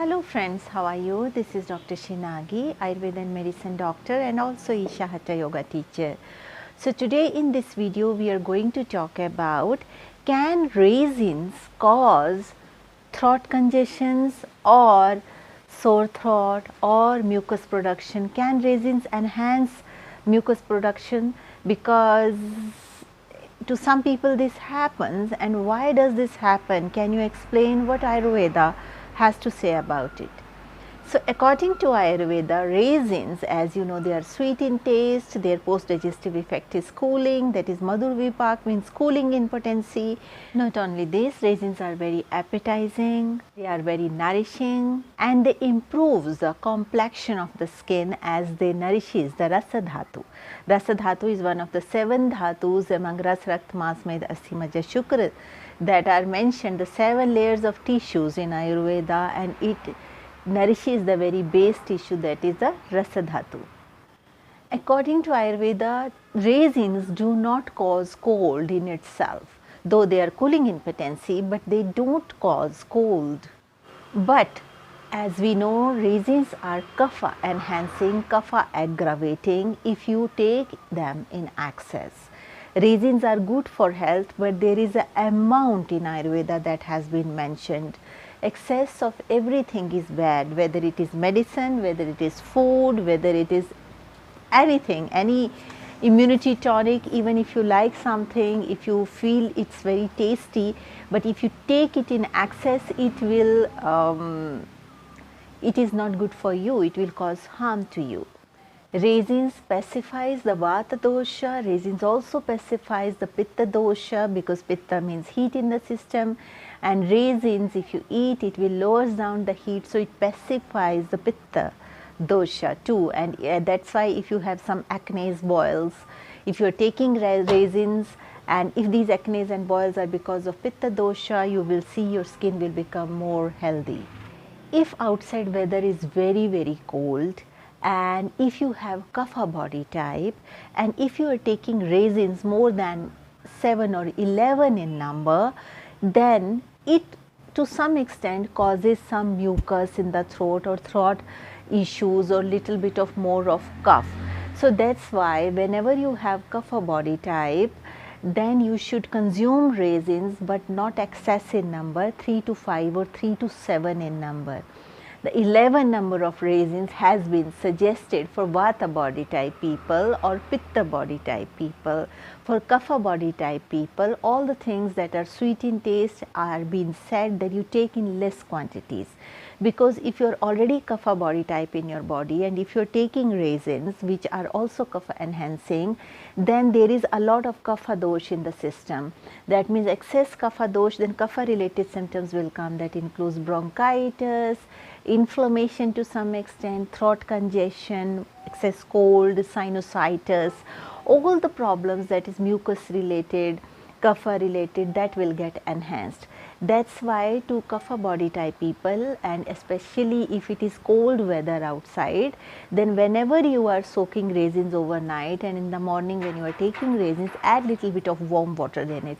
Hello friends, how are you? This is Dr. Shinagi, Ayurveda and medicine doctor and also Isha Hatha Yoga teacher. So today in this video we are going to talk about, can raisins cause throat congestions or sore throat or mucus production? Can raisins enhance mucus production? Because to some people this happens, and why does this happen? Can you explain what Ayurveda has to say about it? So according to Ayurveda, raisins, as you know, they are sweet in taste, their post-digestive effect is cooling, that is madhura vipak, means cooling in potency. Not only this, raisins are very appetizing, they are very nourishing, and they improves the complexion of the skin as they nourishes the rasa dhatu. Rasa dhatu is one of the 7 dhatus among ras, rakt, mas, med, asthi, maja, shukra that are mentioned, the 7 layers of tissues in Ayurveda, and it nourishes the very base tissue, that is the rasa dhatu. According to Ayurveda, raisins do not cause cold in itself, though they are cooling in potency, but they don't cause cold. But as we know, raisins are kapha enhancing, kapha aggravating if you take them in excess. Raisins are good for health, but there is an amount in Ayurveda that has been mentioned. Excess of everything is bad, whether it is medicine, whether it is food, whether it is anything, any immunity tonic. Even if you like something, if you feel it's very tasty, but if you take it in excess, it is not good for you, it will cause harm to you. Raisins pacifies the vata dosha, raisins also pacifies the pitta dosha, because pitta means heat in the system, and raisins, if you eat, it will lowers down the heat, so it pacifies the pitta dosha too. And that's why if you have some acne, boils, if you are taking raisins, and if these acne and boils are because of pitta dosha, you will see your skin will become more healthy. If outside weather is very cold, and if you have kapha body type, and if you are taking raisins more than 7 or 11 in number, then it to some extent causes some mucus in the throat or throat issues or little bit of more of cough. So that's why whenever you have kapha body type, then you should consume raisins, but not excess in number, 3 to 5 or 3 to 7 in number. The 11 number of raisins has been suggested for vata body type people or pitta body type people. For kapha body type people, all the things that are sweet in taste are being said that you take in less quantities. Because if you are already kapha body type in your body, and if you are taking raisins which are also kapha enhancing, then there is a lot of kapha dosh in the system. That means excess kapha dosh, then kapha related symptoms will come, that includes bronchitis, inflammation to some extent, throat congestion, excess cold, sinusitis, all the problems that is mucus related, kapha related, that will get enhanced. That's why to kapha body type people, and especially if it is cold weather outside, then whenever you are soaking raisins overnight, and in the morning when you are taking raisins, add little bit of warm water in it.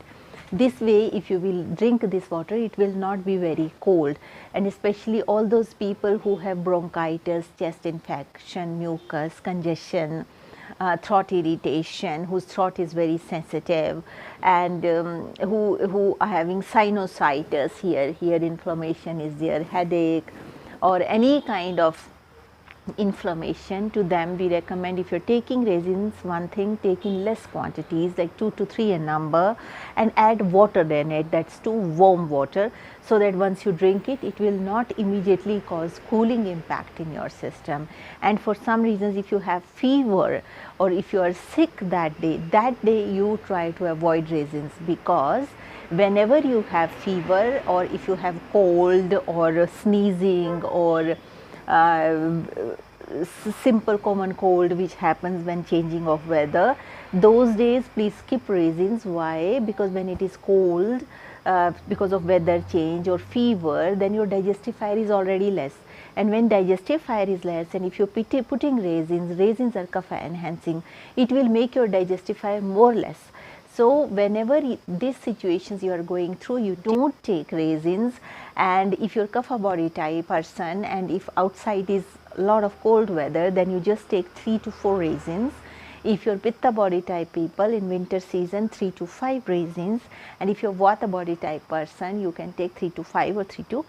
This way, if you will drink this water, it will not be very cold, and especially all those people who have bronchitis, chest infection, mucus, congestion, throat irritation, whose throat is very sensitive, and who are having sinusitis, here inflammation is there, headache or any kind of inflammation, to them we recommend, if you are taking raisins, one thing, take in less quantities, like 2 to 3 in number, and add water in it, that's too warm water, so that once you drink it, it will not immediately cause cooling impact in your system. And for some reasons, if you have fever or if you are sick that day you try to avoid raisins, because whenever you have fever, or if you have cold or sneezing or simple common cold which happens when changing of weather, those days please skip raisins. Why? Because when it is cold, because of weather change or fever, then your digestive fire is already less, and when digestive fire is less, and if you are putting raisins are kapha enhancing, it will make your digestive fire more less. So whenever these situations you are going through, you don't take raisins. And if you're kapha body type person and if outside is a lot of cold weather, then you just take 3 to 4 raisins. If you're pitta body type people, in winter season 3 to 5 raisins, and if you're vata body type person, you can take 3 to 5 or 3 to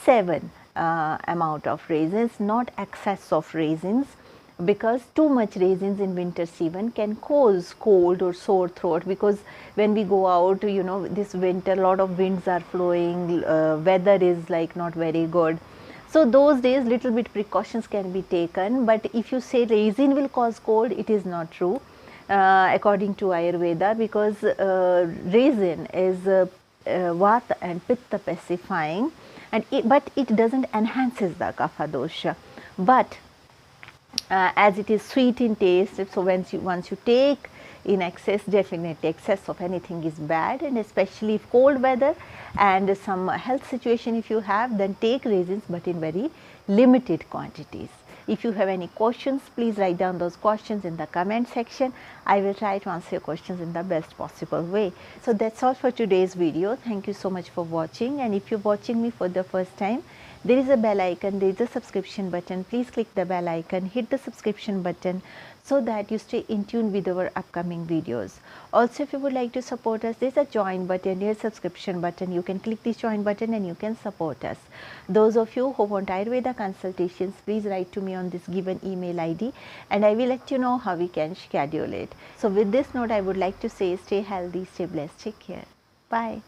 7 amount of raisins, not excess of raisins, because too much raisins in winter season can cause cold or sore throat, because when we go out, you know, this winter, a lot of winds are flowing, weather is like not very good. So those days little bit precautions can be taken, but if you say raisin will cause cold, it is not true according to Ayurveda, because raisin is vata and pitta pacifying, and but it doesn't enhances the kapha dosha, but as it is sweet in taste, so once you take in excess, definitely excess of anything is bad, and especially if cold weather and some health situation if you have, then take raisins, but in very limited quantities. If you have any questions, please write down those questions in the comment section. I will try to answer your questions in the best possible way. So that's all for today's video. Thank you so much for watching, and if you're watching me for the first time, there is a bell icon, there is a subscription button. Please click the bell icon, hit the subscription button so that you stay in tune with our upcoming videos. Also, if you would like to support us, there is a join button, there is a subscription button. You can click this join button and you can support us. Those of you who want Ayurveda consultations, please write to me on this given email ID and I will let you know how we can schedule it. So with this note, I would like to say stay healthy, stay blessed, take care. Bye.